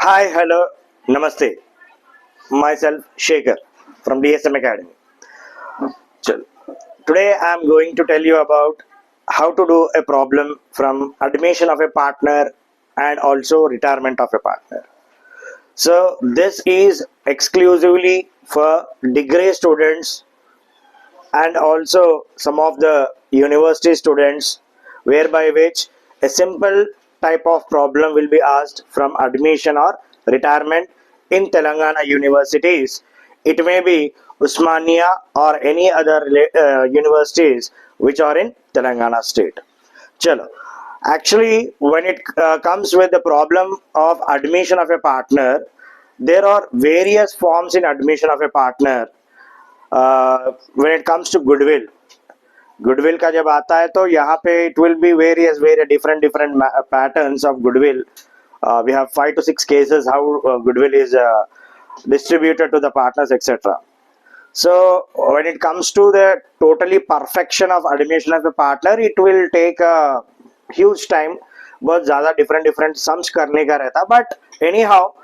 Hi, hello, namaste. Myself Shekhar from DSM Academy. Chal. Today I am going to tell you about how to do a problem from admission of a partner and also retirement of a partner. So this is exclusively for degree students and also some of the university students, whereby which a simple type of problem will be asked from admission or retirement in Telangana universities. It may be Usmania or any other universities which are in Telangana state. Chalo. Actually, when it comes with the problem of admission of a partner, there are various forms in admission of a partner. When it comes to goodwill का जब आता है तो यहाँ पे it will be various different different patterns of goodwill. We have 5 to 6 cases how goodwill is distributed to the partners, etc. So when it comes to the totally perfection of admission of a partner, it will take a huge time. बहुत ज़्यादा different sums करने का रहता. But anyhow,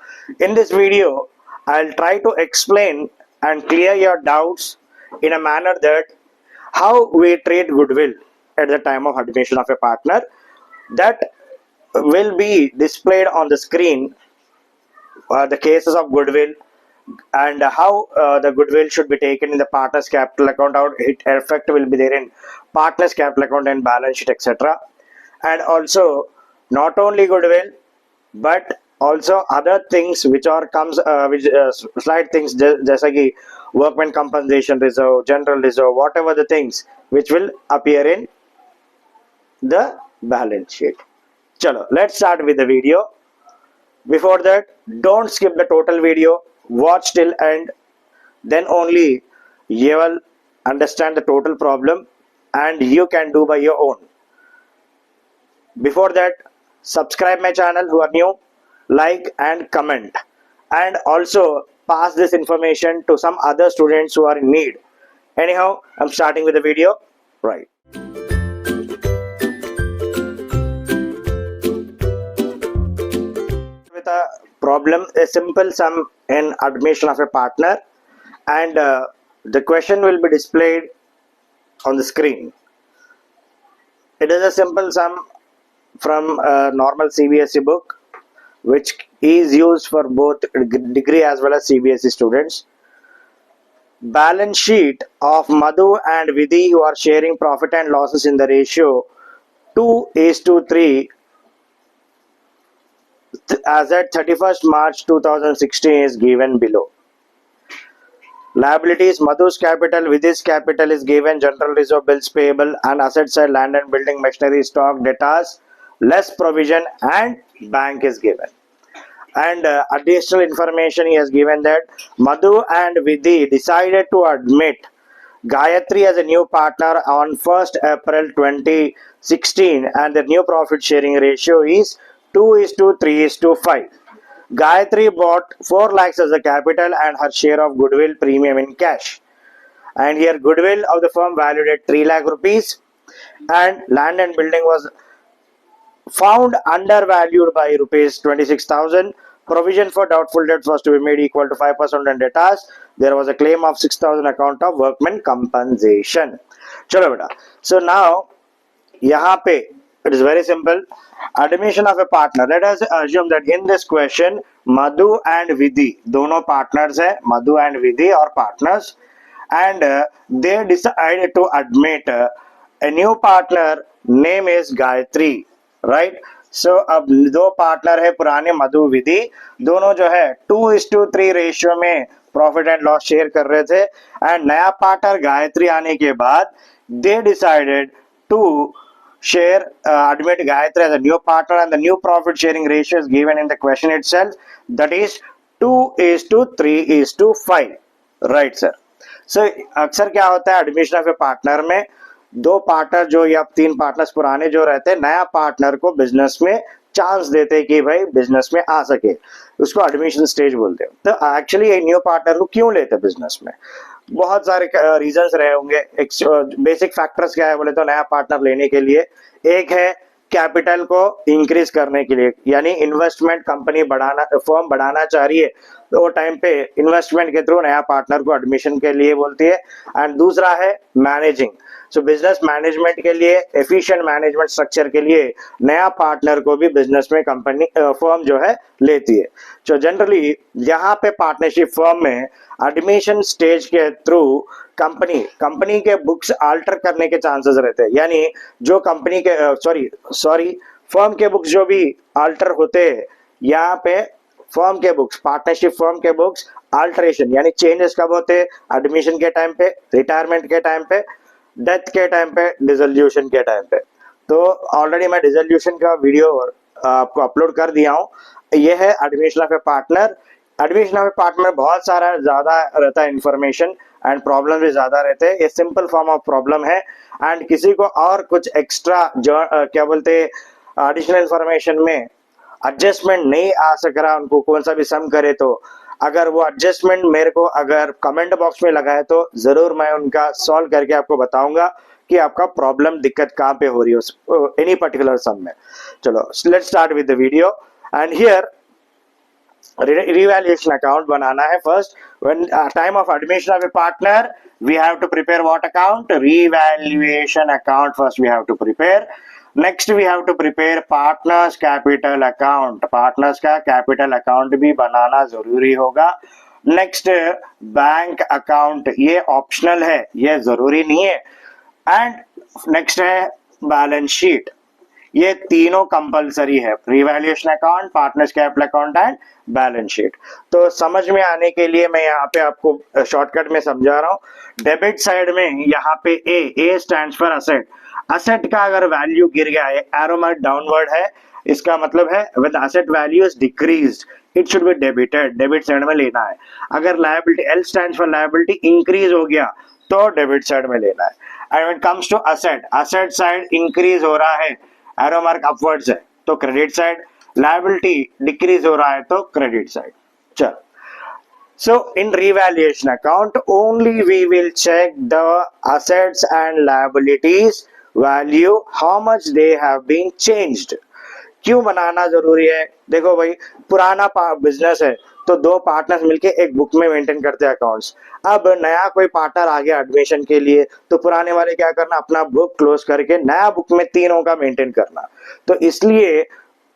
in this video, I'll try to explain and clear your doubts in a manner that how we treat goodwill at the time of admission of a partner. That will be displayed on the screen, the cases of goodwill and how the goodwill should be taken in the partner's capital account, how its effect will be there in partner's capital account and balance sheet, etc. And also not only goodwill but also other things which are comes slight things जैसा कि workman compensation reserve, general reserve, whatever the things which will appear in the balance sheet. Chalo, let's start with the video. Before that, don't skip the total video, watch till end, then only you will understand the total problem and you can do by your own. Before that, subscribe my channel who are new, like and comment, and also pass this information to some other students who are in need. Anyhow, I'm starting with the video right. With a problem, a simple sum in admission of a partner, and the question will be displayed on the screen. It is a simple sum from a normal CBSE book, which is used for both degree as well as CBSE students. Balance sheet of Madhu and Vidhi, who are sharing profit and losses in the ratio 2:3 as at 31st March 2016 is given below. Liabilities: Madhu's capital, Vidhi's capital is given, general reserve, bills payable, and asset side land and building machinery, stock, debtors, less provision, and bank is given. And additional information he has given that Madhu and Vidhi decided to admit Gayatri as a new partner on 1st April 2016 and the new profit sharing ratio is 2:3:5. Gayatri bought 4 lakhs as a capital and her share of goodwill premium in cash. And here goodwill of the firm valued at 3 lakh rupees and land and building was found undervalued by rupees 26,000. Provision for doubtful debts was to be made equal to 5% on debtors. There was a claim of 6,000 account of workman compensation. Chalo beta. So now, यहाँ पे it is very simple. Admission of a partner. Let us assume that in this question, Madhu and Vidhi, दोनों partners है. Madhu and Vidhi are partners, and they decided to admit a new partner. Name is Gayatri. Right. So अब दो partner है पुराने मधु विधि, दोनों जो है 2:3 ratio में प्रॉफिट एंड लॉस शेयर कर रहे थे. एंड नया पार्टनर गायत्री आने के बाद they decided to share admit Gayatri as a new partner and the new profit sharing ratio is given in the question itself, that is 2:3:5. right sir. So अक्सर क्या होता है एडमिशन ऑफ ए पार्टनर में, दो partner जो या 3 partners पुराने जो रहते हैं नया पार्टनर को बिजनेस में चांस देते कि भाई बिजनेस में आ सके, उसको एडमिशन स्टेज बोलते हैं. तो एक्चुअली ये न्यू पार्टनर को क्यों लेते हैं बिजनेस में, बहुत सारे रीजंस रहे होंगे. बेसिक फैक्टर्स क्या है बोले तो नया पार्टनर लेने के लिए, एक है कैपिटल को इंक्रीज करने के लिए, यानी इन्वेस्टमेंट कंपनी बढ़ाना, फर्म बढ़ाना चाह रही है तो वो टाइम पे इन्वेस्टमेंट के थ्रू नया पार्टनर को एडमिशन के लिए बोलती है। एंड दूसरा है मैनेजिंग, सो बिजनेस मैनेजमेंट के लिए, एफिशिएंट मैनेजमेंट स्ट्रक्चर के लिए नया पार्टनर को भी बिजनेस में कंपनी फर्म जो है लेती है। तो जनरली यहाँ पे पार्टनरशिप फर्म में एडमिशन स्टेज के थ्रू कंपनी के बुक्स अल्टर करने के चांसेस रहते हैं, यानी जो कंपनी के सॉरी फर्म के बुक्स जो भी अल्टर होते हैं, यहाँ पे फर्म के बुक्स, पार्टनरशिप फर्म के बुक्स अल्टरेशन यानी चेंजेस कब होते हैं? एडमिशन के टाइम पे, रिटायरमेंट के टाइम पे, डेथ के टाइम पे, डिसोल्यूशन के टाइम पे। तो ऑलरेडी मैं डिसोल्यूशन का वीडियो आपको अपलोड कर दिया हूँ। ये है admission of A partner. Admission of A partner बहुत सारा ज्यादा रहता है इंफॉर्मेशन एंड प्रॉब्लम भी ज्यादा रहते हैं। ये सिंपल फॉर्म ऑफ प्रॉब्लम है एंड किसी को और कुछ एक्स्ट्रा जो क्या बोलते हैं एडिशनल इंफॉर्मेशन में एडजस्टमेंट नहीं आ सक रहा, उनको कौन सा भी सम करे, तो अगर वो एडजस्टमेंट मेरे को अगर कमेंट बॉक्स में लगाए तो जरूर मैं उनका सॉल्व करके आपको बताऊंगा कि आपका प्रॉब्लम दिक्कत कहाँ पे हो रही है एनी पर्टिकुलर सम में। चलो let's start with the video. And here revaluation account बनाना है। First when time of admission of a partner we have to prepare what account? Revaluation account first we have to prepare. Next we have to prepare partners capital account. partners का capital account भी बनाना जरूरी होगा। Next bank account, ये optional है, ये जरूरी नहीं है। एंड नेक्स्ट है बैलेंस शीट, ये तीनों कंपलसरी है, revaluation account, partners capital account and balance sheet. तो समझ में आने के लिए मैं यहाँ पे आपको शॉर्टकट में समझा रहा हूँ। डेबिट साइड में यहाँ पे ए स्टैंड्स फॉर असेट। असेट का अगर वैल्यू गिर गया है, एरो मार्क डाउनवर्ड है, इसका मतलब है when asset value is decreased it should be debited, debit side में लेना है। अगर liability, L stands for liability, increase हो गया तो डेबिट साइड में लेना है। And when comes to asset, asset side increase हो रहा है, एरो मार्क अपवर्ड्स है तो क्रेडिट साइड, लायबिलिटी डिक्रीज हो रहा है तो क्रेडिट साइड। चल, so in revaluation account only we will check the assets and liabilities value, how much they have been changed। क्यों बनाना जरूरी है? देखो भाई, पुराना बिजनेस है तो दो पार्टनर्स मिलके एक बुक में मेंटेन करते हैं अकाउंट्स। अब नया कोई पार्टनर आ गया एडमिशन के लिए तो पुराने वाले क्या करना, अपना बुक क्लोज करके नया बुक में तीनों का मेंटेन करना। तो इसलिए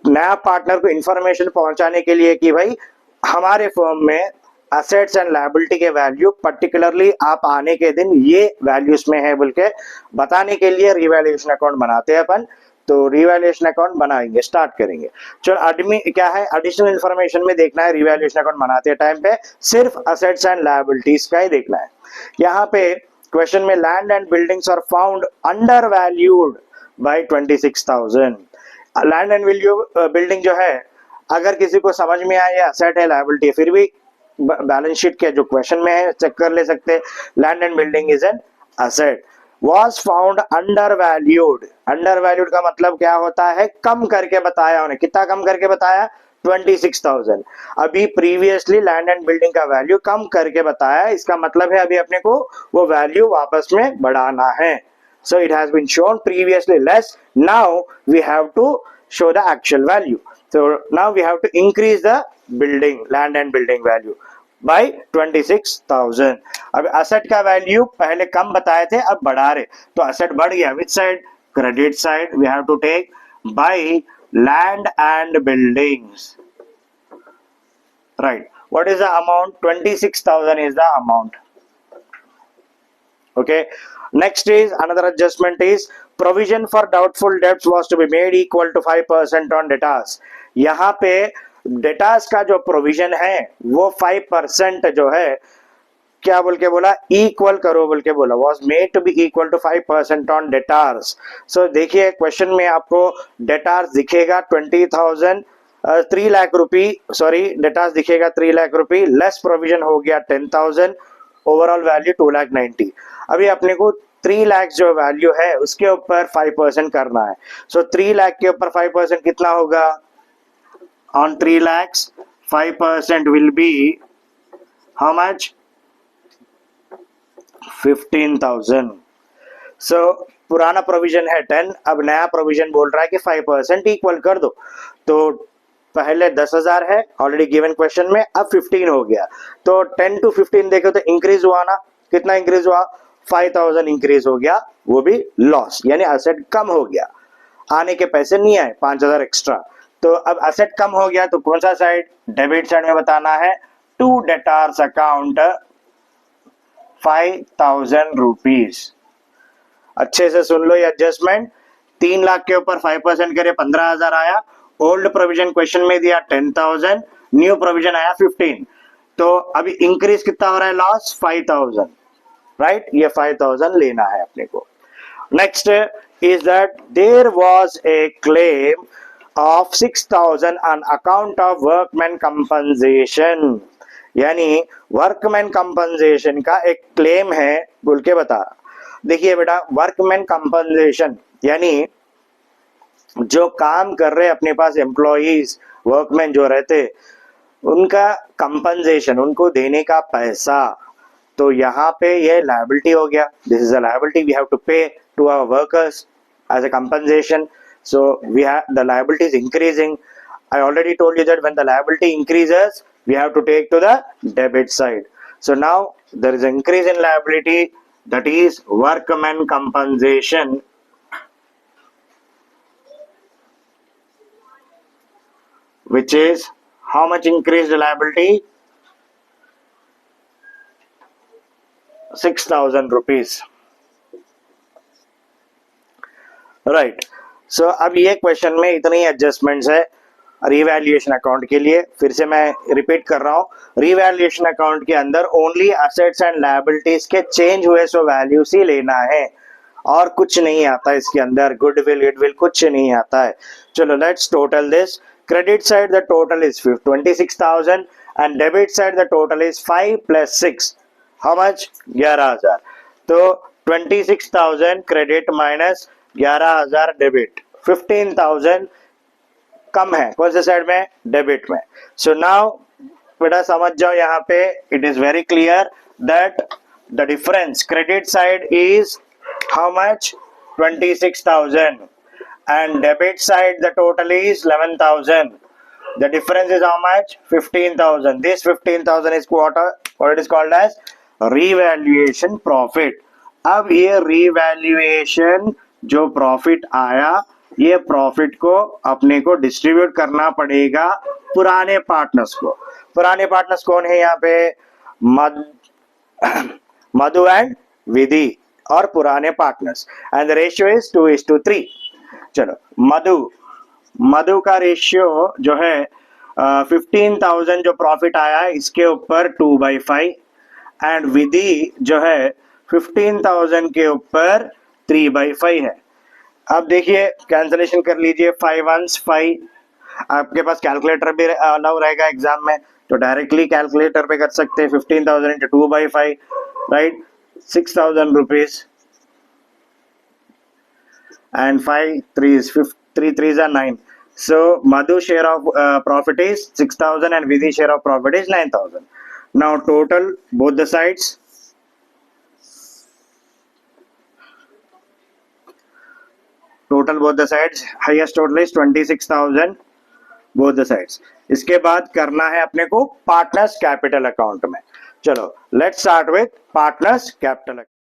नया पार्टनर को इंफॉर्मेशन पहुंचाने के लिए कि भाई हमारे फर्म में असेट्स एंड लायबिलिटी के वैल्यू पर्टिकुलरली आप आने के दिन ये वैल्यूज में है बोल के बताने के लिए रिवैल्यूएशन अकाउंट बनाते हैं अपन। तो रिवैल्यूएशन अकाउंट बनाएंगे, स्टार्ट करेंगे। चलो क्या है, एडिशनल इंफॉर्मेशन में देखना है रिवैल्यूएशन अकाउंट बनाते टाइम पे सिर्फ असेट्स एंड लायबिलिटीज का ही देखना है। यहाँ पे क्वेश्चन में land and buildings are found under valued by 26,000। Land and building जो है, अगर किसी को समझ में आए असेट है लायबिलिटी है, फिर भी बैलेंस शीट के जो क्वेश्चन में है चेक कर ले सकते हैं। Land and building is an asset, was found undervalued। undervalued का मतलब क्या होता है? कम करके बताया उन्हें। कितना कम करके बताया? 26,000। अभी प्रीवियसली लैंड एंड बिल्डिंग का वैल्यू कम करके बताया, इसका मतलब है अभी अपने को वो वैल्यू वापस में बढ़ाना है। so it has been shown previously less, now we have to show the actual value, so now we have to increase the building, land and building value by 26,000। अब असेट का वैल्यू पहले कम बताए थे, अब बढ़ा रहे, तो असेट बढ़ गया। Which side? Credit side. We have to take by land and buildings, right. What is the amount? 26,000 is the amount। okay, next is another adjustment is provision for doubtful debts was to be made equal to 5% on debtors। यहाँ पे datas का जो provision है वो 5% जो है, क्या बोल के बोला? इक्वल करो बोल के बोला, was made to be equal to 5% on debtors. So देखिए क्वेश्चन में आपको डेटार्स दिखेगा 20,000, 3 लाख रुपी, सॉरी डेटार्स दिखेगा 3 लाख रुपी, लेस प्रोविजन हो गया 10,000, ओवरऑल वैल्यू 2,90,000। अभी अपने को 3 लाख जो वैल्यू है उसके ऊपर 5% करना है। सो 3 लाख के ऊपर 5% कितना होगा? On 3 lakhs 5% will be how much? 15,000। so पुराना प्रोविजन है 10, अब नया प्रोविजन बोल रहा है कि 5% इक्वल कर दो। तो पहले 10,000 है ऑलरेडी गिवन क्वेश्चन में, अब 15 हो गया। तो 10 to 15 देखो तो इंक्रीज हुआ ना, कितना इंक्रीज हुआ, 5,000 इंक्रीज हो गया, वो भी लॉस, यानी असेट कम हो गया, आने के पैसे नहीं आए, 5,000 एक्स्ट्रा। तो अब असेट कम हो गया तो कौन सा साइड, डेबिट साइड में बताना है, टू डेटार्स अकाउंट 5,000 रुपीज। अच्छे से सुन लो ये एडजस्टमेंट, 3 लाख के ऊपर 5% करे 15,000 आया, ओल्ड प्रोविजन क्वेश्चन में दिया 10,000, न्यू प्रोविजन आया 15, तो अभी इंक्रीज कितना हो रहा है, लॉस 5,000, राइट, ये 5,000 लेना है अपने को। Next is that there was a claim of 6,000 on account of workman compensation, यानी वर्कमैन कंपनसेशन का एक क्लेम है बोल के बता। देखिए बेटा, वर्कमैन कंपनसेशन यानी जो काम कर रहे अपने पास एम्प्लॉइज, वर्कमैन जो रहते, उनका कंपनसेशन, उनको देने का पैसा, तो यहाँ पे ये लायबिलिटी हो गया, this is a liability we have to pay to our workers as a compensation, so we have the liability is increasing. I already told you that when the liability increases we have to take to the debit side. So now there is an increase in liability, that is workman compensation, which is how much increased liability, 6,000 rupees, right. सो अब ये question में इतनी adjustments है revaluation account के लिए। फिर से मैं रिपीट कर रहा हूँ, रिवैल्यूएशन अकाउंट के अंदर ओनली असेट्स एंड लायबिलिटीज के चेंज हुए सो वैल्यूज ही लेना है, और कुछ नहीं आता इसके अंदर, गुडविल कुछ नहीं आता है। चलो let's total this. Credit side the total is 26,000 and debit side the total is 5 + 6, how much, 11,000। तो 26,000 क्रेडिट माइनस 11,000 डेबिट, 15,000 कम है कौन से साइड में, डेबिट में। सो नाउ बेटा समझ जाओ, यहाँ पे it is very clear that the difference credit side is how much, 26,000 and debit side the total is 11,000, the difference is how much, 15,000. This 15,000 is what it is called as revaluation profit. अब ये revaluation जो profit आया, ये profit को अपने को distribute करना पड़ेगा पुराने पार्टनर्स को। पुराने पार्टनर्स कौन है यहाँ पे, मधु एंड विधि और पुराने partners, and the ratio is 2:3। चलो मधु का रेशियो जो है 15,000 जो प्रॉफिट आया है इसके ऊपर 2/5, एंड विधि जो है 15,000 के ऊपर 3/5 है। अब देखिए कैंसलेशन कर लीजिए, 5 1s 5, आपके पास कैलकुलेटर भी अलाउ रहेगा एग्जाम में, तो डायरेक्टली कैलकुलेटर पे कर सकते हैं, 15,000 into 2/5, right, 6,000 rupees, and 5 3s 3 3s are 9. So Madhu share of profit is 6,000 and Vidhi share of profit is 9,000. Now total both the sides, highest total is 26,000 both the sides. इसके बाद करना है अपने को पार्टनर्स कैपिटल अकाउंट में। चलो let's start with partners capital account.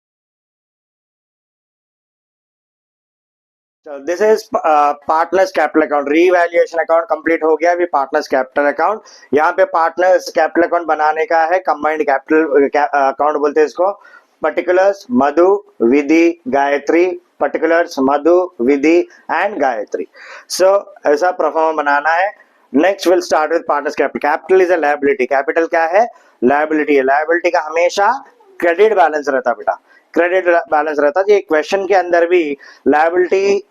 So this is partners capital account, revaluation account complete हो गया, अभी पार्टनर्स कैपिटल अकाउंट। यहाँ पे पार्टनर्स कैपिटल अकाउंट बनाने का है, कंबाइंड कैपिटल अकाउंट बोलते हैं इसको। Particulars Madhu Vidhi Gayatri, particulars Madhu Vidhi and Gayatri. So ऐसा परफॉर्म बनाना है। Next will start with partners capital. Capital is a liability, capital क्या है, लायबिलिटी है। लायबिलिटी का हमेशा क्रेडिट बैलेंस रहता बेटा, क्रेडिट बैलेंस रहता। ये क्वेश्चन के अंदर भी लायबिलिटी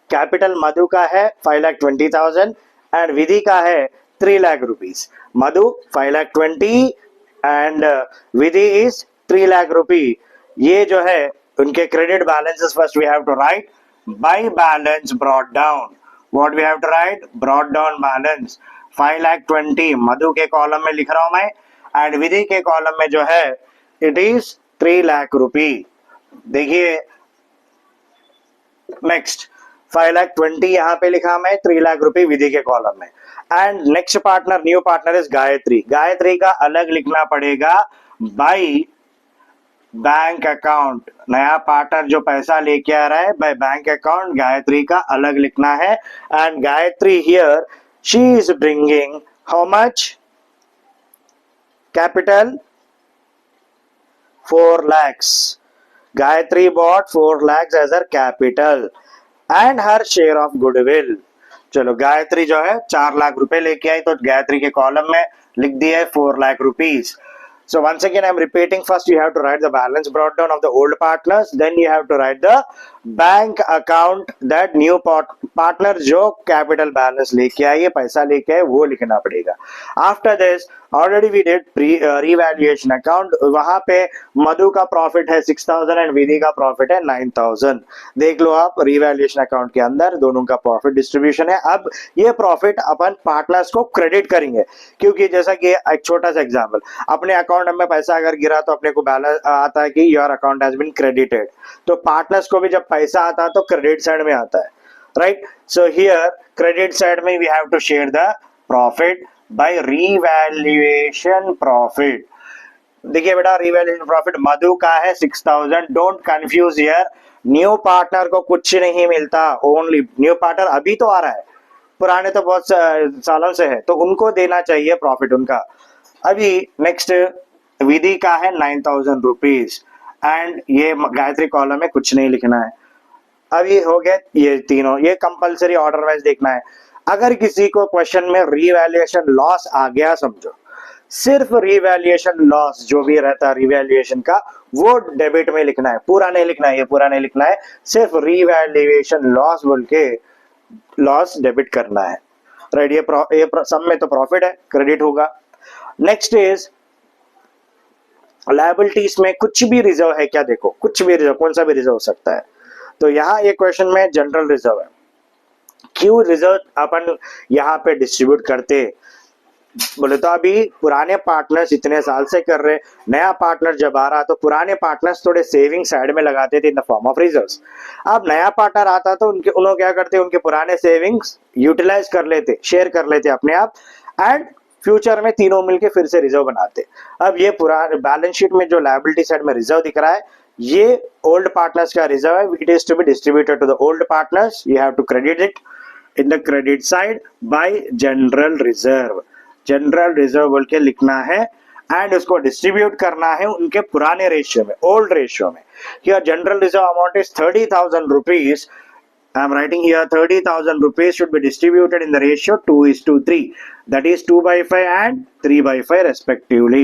कैपिटल मधु का है 5,20,000 एंड विधि का है 3 lakh rupees. Madhu 5,20,000 and Vidhi is 3 lakh rupee. ये जो है उनके credit balances first we have to write by balance brought down. What we have to write, brought down balance 5,20,000 Madhu के कॉलम में लिख रहा हूं मैं, एंड विधि के कॉलम में जो है इट इज 3 लाख रुपी। देखिए नेक्स्ट 5,20,000 यहाँ पे लिखा मैं, 3 लाख रुपए विधि के कॉलम में। And next partner, new partner is Gayatri. Gayatri का अलग लिखना पड़ेगा बाई बैंक अकाउंट। नया पार्टनर जो पैसा लेके आ रहा है बाय बैंक अकाउंट, गायत्री का अलग लिखना है। And Gayatri here she is bringing how much capital, 4 lakhs. Gayatri bought 4 lakhs as her capital and her share of goodwill. चलो गायत्री जो है 4 लाख रुपए लेके आई, तो गायत्री के कॉलम में लिख दिया है 4 lakh rupees. So once again I'm repeating, first you have to write the balance brought down of the old partners, then you have to write the bank account that new partner जो capital balance लेके आई है, पैसा लेके आए, वो लिखना पड़ेगा। After this already we did revaluation account, वहां पे मधु का प्रॉफिट है 6,000 एंड विधि का प्रॉफिट है 9,000। देख लो आप रिवैल्यूएशन अकाउंट के अंदर दोनों का प्रॉफिट डिस्ट्रीब्यूशन है। अब ये प्रॉफिट अपन पार्टनर्स को क्रेडिट करेंगे, क्योंकि जैसा कि एक छोटा सा एग्जांपल, अपने अकाउंट में पैसा अगर गिरा तो अपने को बैलेंस आता है कि your account has been credited, तो पार्टनर्स को भी जब पैसा आता है तो क्रेडिट साइड में आता है, right. So here credit side में we have to share the profit by revaluation profit. देखिए बेटा, रिवैल्यूएशन प्रॉफिट मधु का है 6,000, don't confuse here. New partner को कुछ नहीं मिलता, ओनली न्यू पार्टनर अभी तो आ रहा है, पुराने तो बहुत सालों से है, तो उनको देना चाहिए प्रॉफिट उनका। अभी नेक्स्ट विधि का है 9,000 रुपीज एंड ये गायत्री कॉलम में कुछ नहीं लिखना है। अभी हो गए ये तीनों, ये कंपलसरी ऑर्डर वाइज देखना है। अगर किसी को क्वेश्चन में रिवैल्यूएशन लॉस आ गया, समझो सिर्फ रिवैल्यूएशन लॉस जो भी रहता है रिवैल्यूएशन का, वो डेबिट में लिखना है, पूरा नहीं लिखना है, ये पूरा नहीं लिखना है, सिर्फ रिवैल्यूएशन लॉस बोल के लॉस डेबिट करना है, राइट। ये सब में तो प्रॉफिट है, क्रेडिट होगा। नेक्स्ट इज लायबिलिटीज में कुछ भी रिजर्व है क्या, देखो कुछ भी रिजर्व, कौन सा भी रिजर्व हो सकता है। तो यहाँ ये क्वेश्चन में जनरल रिजर्व है। क्यों रिजर्व अपन यहाँ पे डिस्ट्रीब्यूट करते बोले तो अभी पुराने पार्टनर्स इतने साल से कर रहे, नया पार्टनर जब आ रहा तो पुराने पार्टनर्स थोड़े सेविंग साइड में लगाते थे in the form of reserves. अब नया पार्टनर आता तो उन्होंने क्या करते, उनके पुराने सेविंग्स यूटिलाइज कर लेते, शेयर कर लेते अपने आप, एंड फ्यूचर में तीनों मिलके फिर से रिजर्व बनाते। अब ये पूरा बैलेंस शीट में जो लायबिलिटी साइड में रिजर्व दिख रहा है, ये ओल्ड पार्टनर्स का रिजर्व है। It is to be distributed to the old partners, you have to credit it in the credit side by general reserve. General reserve बोल के लिखना है एंड उसको डिस्ट्रीब्यूट करना है उनके पुराने रेशियो में, ओल्ड रेशियो में। Here general reserve amount is 30,000 rupees. I am writing here 30,000 rupees should be distributed in the ratio 2:3. That is 2/5 and 3/5 respectively.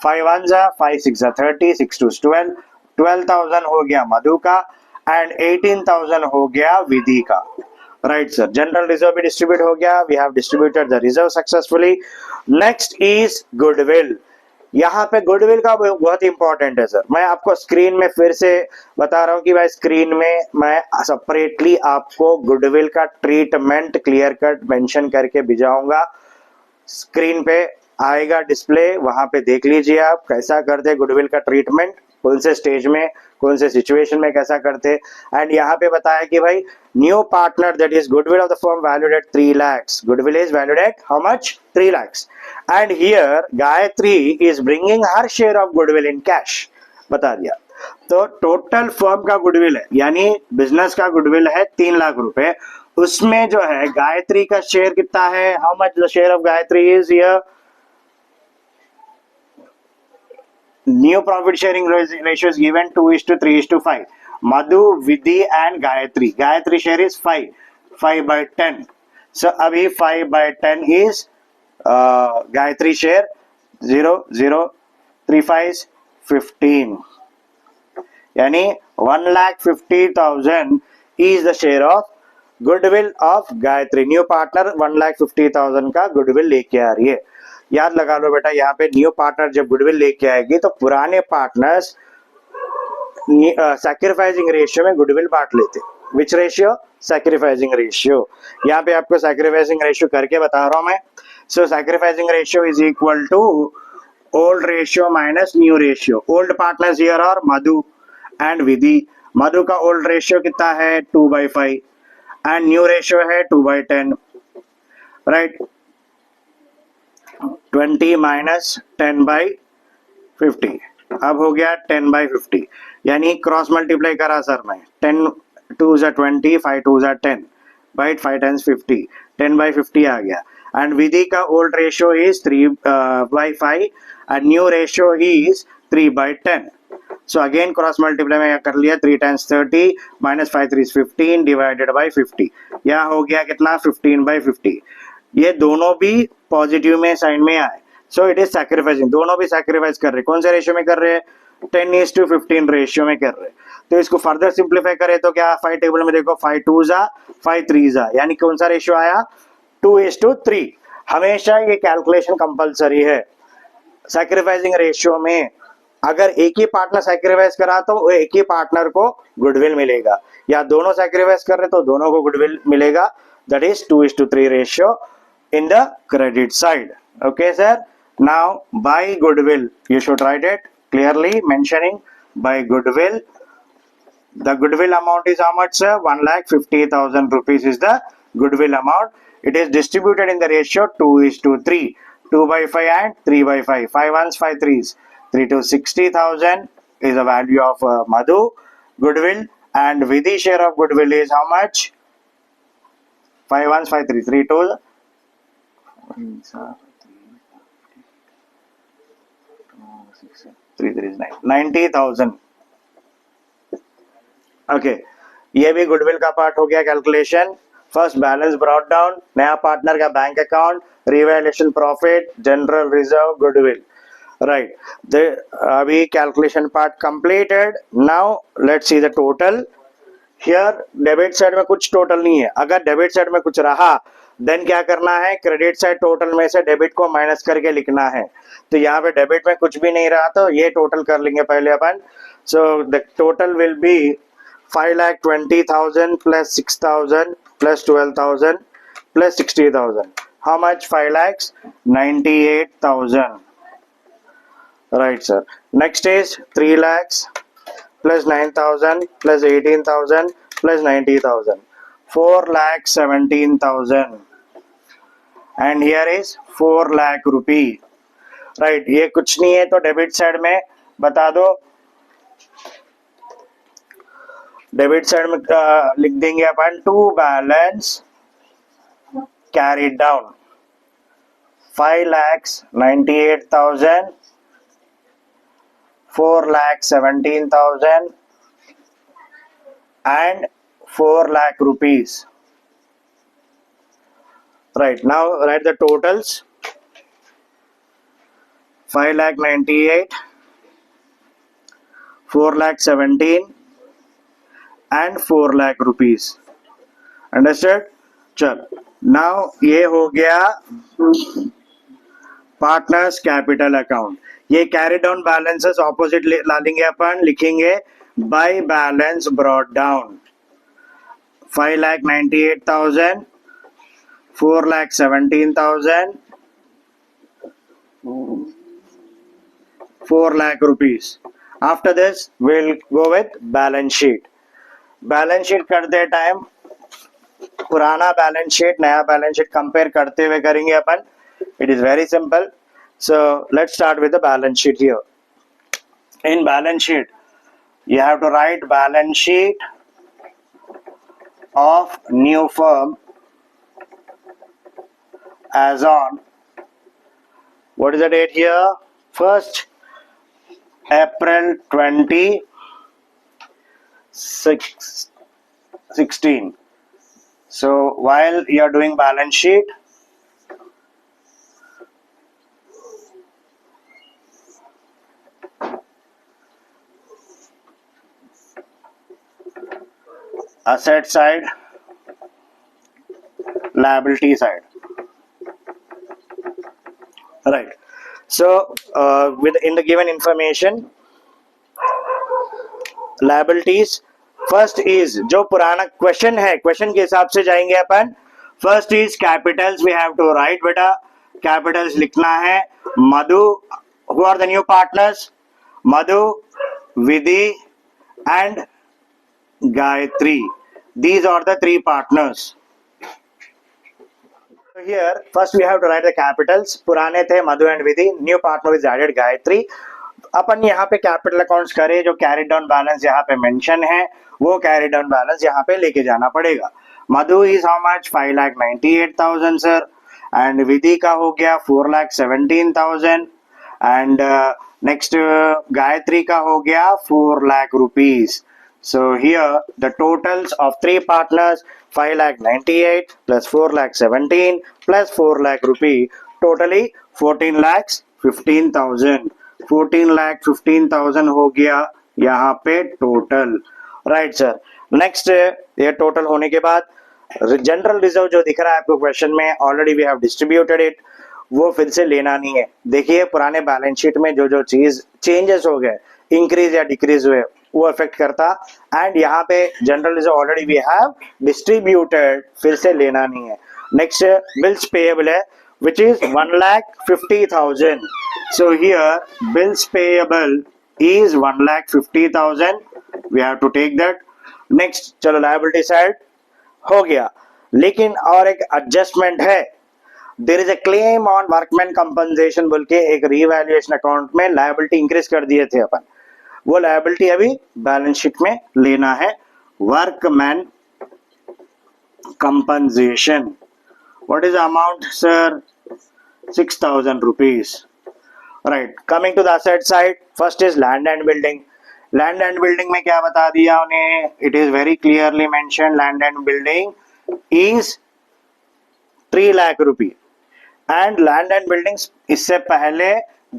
5 ones are 5 6 are 30, 6 2 is 12. 12,000 हो गया मधु का and 18,000 हो गया विधि का, right sir। General reserve भी distribute हो गया, we have distributed the reserve successfully. Next is goodwill। यहाँ पे गुडविल का बहुत इंपॉर्टेंट है सर। मैं आपको स्क्रीन में फिर से बता रहा हूँ कि भाई स्क्रीन में मैं सेपरेटली आपको गुडविल का ट्रीटमेंट क्लियर कट मेंशन करके भिजाऊंगा। स्क्रीन पे आएगा डिस्प्ले, वहां पे देख लीजिए आप कैसा करते गुडविल का ट्रीटमेंट, कौन से स्टेज में, कौन से सिचुएशन में कैसा करते। एंड यहाँ पे बताया कि भाई new partner that is goodwill of the firm valued at 3 lakhs। Goodwill is valued at how much, 3 lakhs। And here Gayatri is bringing her share of goodwill in cash, बता दिया। तो टोटल फर्म का goodwill है, यानी business का goodwill है 3 लाख रुपए, उसमें जो है गायत्री का शेयर कितना है, how much the share of Gayatri is here. New profit sharing ratio is given 2:3:5. Madhu, Vidhi and Gayatri. Gayatri share is 5/10. So abhi 5/10 is Gayatri share 0.035 is 15. Yani 1,50,000 is the share of goodwill of Gayatri. New partner 1,50,000 का goodwill लेके आ रही है। याद लगा लो बेटा, यहाँ पे new partner जब गुडविल लेके आएगी तो पुराने पार्टनर्स सैक्रिफाइसिंग रेशियो में गुडविल बांट लेते। विच रेशियो, सैक्रिफाइसिंग रेशियो। यहाँ पे आपको सैक्रिफाइसिंग रेशियो करके बता रहा हूं मैं। So sacrificing ratio is equal to old ratio minus new ratio. Old partners here are Madhu and Vidhi. Madhu का ओल्ड रेशियो कितना है 2/5 एंड न्यू रेशियो है 2/10, राइट। 20 माइनस 10/50, अब हो गया 10/50, यानी क्रॉस मल्टीप्लाई करा सर मैं, 10 2 is 20, 5 2 is 10, right, 5 times 50, 10/50 आ गया। एंड विधि का old ratio is 3/5 and new ratio is 3/10। So again cross multiply में कर लिया, 3 times 30 minus 5 3 is 15 divided by 50, यह हो गया कितना 15/50। ये दोनों भी पॉजिटिव में साइन में आए, सो इट इज सैक्रिफाइसिंग, दोनों भी सैक्रिफाइस कर रहे। कौन से रेशियो में कर रहे हैं? 10:15 रेशियो में कर रहे। तो इसको फर्दर सिंप्लीफाई करें तो क्या 5 टेबल में देखो 5 2 जा 5 3 जा, यानी कौन सा रेशियो आया 2:3। हमेशा ये कैलकुलेशन कंपलसरी है सैक्रिफाइसिंग रेशियो में। अगर एक ही पार्टनर सैक्रिफाइस करा तो एक ही पार्टनर को गुडविल मिलेगा, या दोनों सैक्रिफाइस कर रहे तो दोनों को गुडविल मिलेगा। That is 2:3 ratio in the credit side. Okay sir, now by goodwill you should write it clearly mentioning by goodwill. The goodwill amount is how much sir? 1,50,000 rupees is the goodwill amount. It is distributed in the ratio 2:3, 2/5 and 3/5, 5 ones 5 threes, 3 to 60,000 is the value of Madhu goodwill, and Vidhi share of goodwill is how much? 5 ones 5 threes, 3 2 90,000। Okay, ये भी goodwill का part हो गया calculation. First balance brought down, नया partner का bank account, revaluation profit, general reserve, goodwill, right. अभी calculation part completed. Now let's see the total. Here debit side में कुछ टोटल नहीं है, अगर डेबिट साइड में कुछ रहा देन क्या करना है, क्रेडिट साइड टोटल में से डेबिट को माइनस करके लिखना है। तो यहाँ पे डेबिट में कुछ भी नहीं रहा तो ये टोटल कर लेंगे पहले अपन। So the total will be 5,20,000 plus 6,000 plus 12,000 plus 60,000। How much? 5,98,000, right sir. Next is 3 lakhs plus 9,000 plus 18,000 plus 90,000, 4,17,000 and here is 4 lakh rupee, right. ये कुछ नहीं है तो डेबिट साइड में बता दो, डेबिट साइड में लिख देंगे अपन to balance carry down 5,98,000, 4,17,000 and 4 lakh rupees. Right, now write the totals. 5,98,000, 4,17,000 and 4 lakh rupees. Understood? चल, now ये हो गया पार्टनर्स कैपिटल अकाउंट। ये कैरी डाउन बैलेंसेस ऑपोजिट ला लेंगे अपन, लिखेंगे bye balance brought down 5,98,000, 4,17,000, 4 lakh rupees. After this we'll go with balance sheet. Balance sheet करते time पुराना balance sheet नया बैलेंस शीट कंपेयर करते हुए करेंगे अपन। It is very simple. So let's start with the balance sheet. Here in balance sheet you have to write balance sheet of new firm as on, what is the date here, 1st April 2016. So while you are doing balance sheet, asset side, liability side, right? So in the given information, liabilities first is जो पुराना question है, question के हिसाब से जाएंगे अपन। First is capitals, we have to write बेटा, capitals लिखना है। Madhu, who are the new partners, Madhu, Vidhi and Gayatri. These are the three partners. So here, first we have to write the capitals. पुराने थे मधु and Vidhi. New partner is added Gayatri. अपन यहाँ पे capital accounts करें, जो carry down balance यहाँ पे mention है वो कैरी डाउन बैलेंस यहाँ पे लेके जाना पड़ेगा. Madhu is how much 5,98,000 sir, and Vidhi का हो गया 4,17,000, एंड नेक्स्ट गायत्री का हो गया 4 lakh rupees. So here the totals of three partners 5,98,000 plus 4,17,000 plus 4 lakh rupee, totally 14,15,000. 14,15,000 हो गया यहाँ पे टोटल. Right sir. नेक्स्ट ये टोटल होने के बाद जनरल रिजर्व जो दिख रहा है आपको क्वेश्चन में, already we have distributed it, वो फिर से लेना नहीं है. देखिए पुराने बैलेंस शीट में जो जो चीज चेंजेस हो गए, इंक्रीज या डिक्रीज हुए, वो अफेक्ट करता, एंड यहाँ पे general reserve already we have distributed, फिर से लेना नहीं है. नेक्स्ट बिल्स पेएबल है which is 1,50,000. So here bills payable is 1,50,000. We have to take that. Next चलो liability side हो गया, लेकिन और एक एडजस्टमेंट है. There is a claim on workman compensation बोल के एक रीवैल्यूएशन अकाउंट में लायबिलिटी इंक्रीज कर दिए थे अपन, वो लायबिलिटी अभी बैलेंस शीट में लेना है. Workman compensation, what is the amount sir? 6,000 rupees. Right, coming to the asset side, first is land and building. Land and building में क्या बता दिया उन्हें? It is very clearly mentioned, land and building is 3 lakh rupee. And land and buildings इससे पहले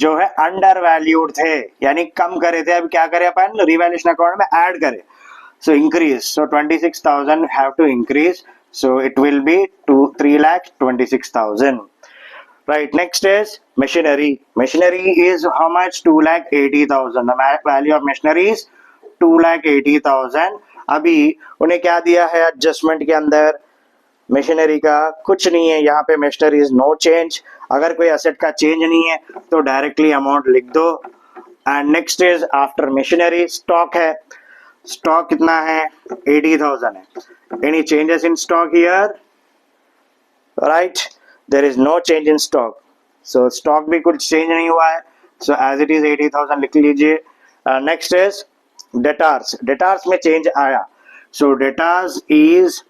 जो है under valued थे, यानी कम करे थे. अब क्या करें अपन? रिवैल्यूएशन अकाउंट में ऐड करें. So increase, so 26,000 have to increase, so it will be 3,26,000. Right, next is machinery. Machinery is how much? 2,80,000. The value of machinery is 2,80,000. अभी उन्हें क्या दिया है एडजस्टमेंट के अंदर? मशीनरी का कुछ नहीं है यहाँ पे, मशीनरी इज नो चेंज. अगर कोई एसेट का चेंज नहीं है तो डायरेक्टली अमाउंट लिख दो. And next is after machinery stock है. स्टॉक कितना है? 80,000 है. Any changes in stock here? Right, there is no change in stock. So stock भी कुछ चेंज नहीं हुआ है, सो एज इट इज 80,000 लिख लीजिए. Next is debtors. डेटार्स में चेंज आया, so debtors is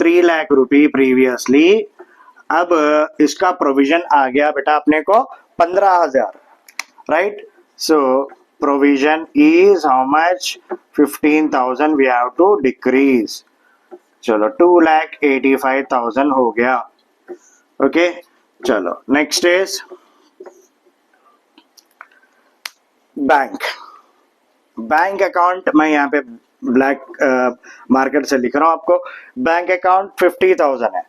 3 lakh rupee previously. अब इसका प्रोविजन आ गया बेटा अपने को 15,000. Right, so provision is how much? 15,000 we have to decrease. चलो 2,85,000 हो गया. ओके, चलो next is bank. Bank account मैं यहाँ पे ब्लैक मार्कर से लिख रहा हूँ आपको. बैंक अकाउंट 50,000 है.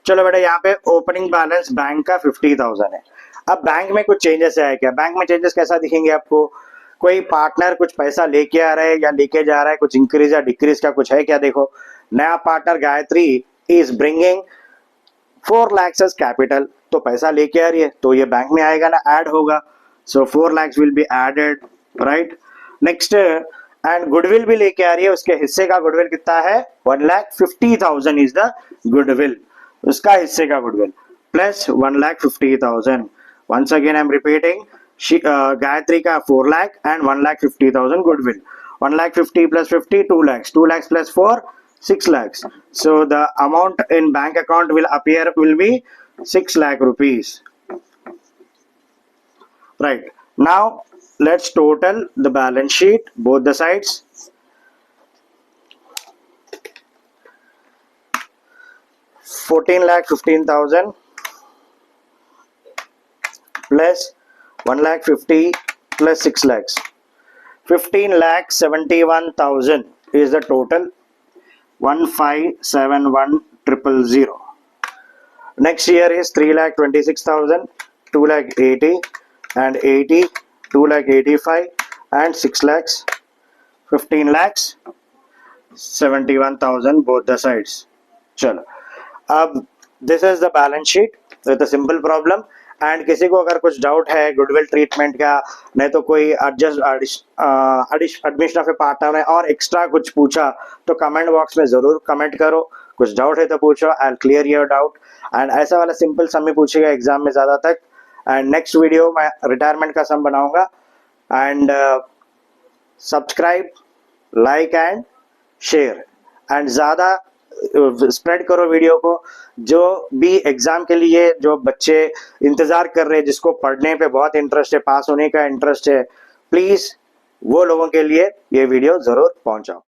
चलो बेटा यहाँ पे ओपनिंग बैलेंस बैंक का 50,000 है. अब बैंक में कुछ चेंजेस है क्या? बैंक में चेंजेस कैसा दिखेंगे आपको? कोई पार्टनर कुछ पैसा लेके आ रहा है या लेके जा रहा है, कुछ इंक्रीज या डिक्रीज का कुछ है क्या? देखो, नया partner Gayatri is bringing 4 lakhs as capital, तो पैसा लेके आ रही है तो ये बैंक में आएगा ना, ऐड होगा. So 4 lakhs will be added. Right, next and goodwill भी लेके आ रही है, उसके हिस्से का गुडविल कितना है? 1,50,000 इज द गुडविल, उसका हिस्से का goodwill plus 1,50,000. Once again I am repeating, Gayatri का 4 lakh and 1,50,000 goodwill. 1,50,000 plus 50, 2 lakhs. 2 lakhs plus 4, 6 lakhs. So the amount in bank account will be 6 lakh rupees. Right, now let's total the balance sheet, both the sides. 14,15,000 plus 1,50,000 plus 6 lakhs. 15,71,000 is the total. 1,571,000. Next year is 3,26,000, 2,80,000 and 80, 2,85,000 and 6 lakhs. 15,71,000 both the sides. Chalo. This is the balance sheet with a simple problem. And किसी को अगर कुछ doubt है goodwill treatment का, नहीं तो कोई admission of A part time है और एक्स्ट्रा कुछ पूछा तो कमेंट बॉक्स में जरूर कमेंट करो। कुछ डाउट है तो पूछो, I will clear your doubt. And ऐसा वाला सिंपल सम ही पूछेगा एग्जाम में ज्यादा तक। एंड नेक्स्ट वीडियो मैं रिटायरमेंट का सम बनाऊंगा। And subscribe, like and share and ज़्यादा स्प्रेड करो वीडियो को। जो भी एग्जाम के लिए जो बच्चे इंतजार कर रहे हैं, जिसको पढ़ने पे बहुत इंटरेस्ट है, पास होने का इंटरेस्ट है, प्लीज वो लोगों के लिए ये वीडियो जरूर पहुंचाओ।